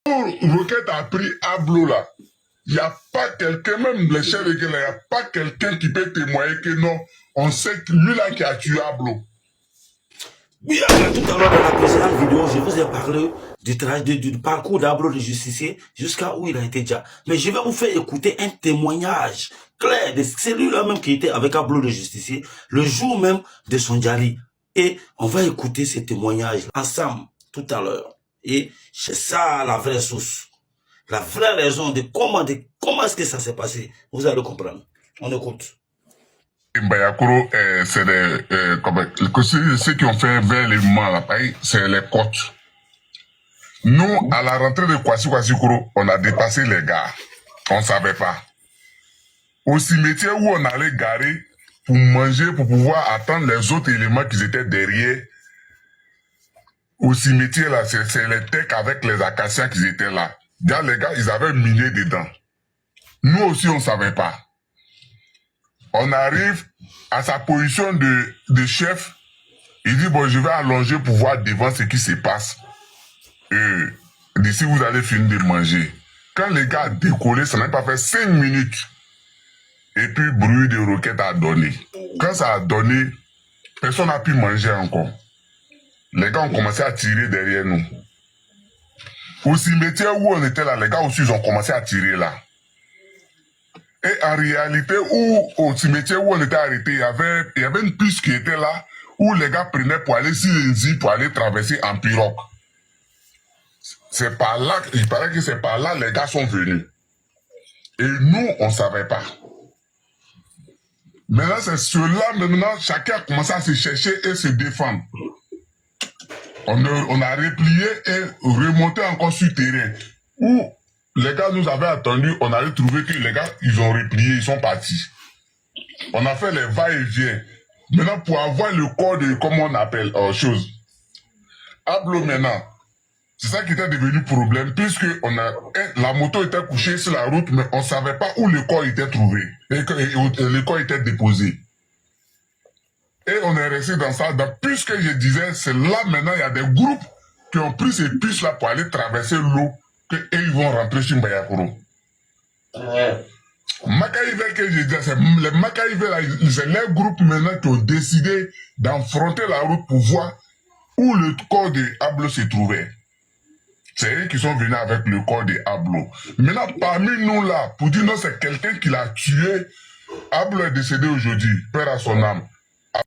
Roquette a pris Ablo là. Il n'y a pas quelqu'un, même les chefs de guerre, il n'y a pas quelqu'un qui peut témoigner que non, on sait que lui là qui a tué Ablo. Oui, tout à l'heure dans la précédente vidéo, je vous ai parlé du parcours d'Ablo le justicier jusqu'à où il a été déjà. Mais je vais vous faire écouter un témoignage clair de celui-là même qui était avec Ablo le justicier le jour même de son diary. Et on va écouter ces témoignages ensemble tout à l'heure. Et c'est ça la vraie source. La vraie raison de comment est-ce que ça s'est passé. Vous allez comprendre. On écoute. Mbayakoro, c'est ceux qui ont fait vers les moments là, c'est les côtes. Nous, à la rentrée de Kwasi Kuro, on a dépassé les gars. On ne savait pas. Au cimetière où on allait garer pour manger, pour pouvoir attendre les autres éléments qui étaient derrière. Au cimetière là, c'est les techs avec les acacias qui étaient là. Déjà, les gars, ils avaient miné dedans. Nous aussi, on ne savait pas. On arrive à sa position de chef. Il dit, bon, je vais allonger pour voir devant ce qui se passe. D'ici, vous allez finir de manger. Quand les gars ont décollé, ça n'a pas fait 5 minutes. Et puis, bruit de roquette a donné. Quand ça a donné, personne n'a pu manger encore. Les gars ont commencé à tirer derrière nous. Au cimetière où on était là, les gars aussi, ils ont commencé à tirer là. Et en réalité, au cimetière où on était arrêté, il y avait une piste qui était là, où les gars prenaient pour aller sur les îles, pour aller traverser en pirogue. C'est par là, il paraît que c'est par là les gars sont venus. Et nous, on ne savait pas. Maintenant, c'est cela, maintenant, chacun a commencé à se chercher et se défendre. On a replié et remonté encore sur le terrain. Où les gars nous avaient attendu, on avait trouvé que les gars, ils ont replié, ils sont partis. On a fait les va-et-vient. Maintenant, pour avoir le corps de, comment on appelle, chose. Ablo maintenant, c'est ça qui était devenu problème, puisque la moto était couchée sur la route, mais on ne savait pas où le corps était trouvé, et le corps était déposé. Et on est resté dans ça, puisque je disais, c'est là maintenant, il y a des groupes qui ont pris ces pistes-là pour aller traverser l'eau, et ils vont rentrer sur Mbayakoro. Makaïve que je disais, c'est les Makaïve là, c'est les groupes maintenant qui ont décidé d'enfronter la route pour voir où le corps de Ablo se trouvait. C'est eux qui sont venus avec le corps de Ablo. Maintenant, parmi nous là, pour dire non, c'est quelqu'un qui l'a tué. Ablo est décédé aujourd'hui, père à son âme.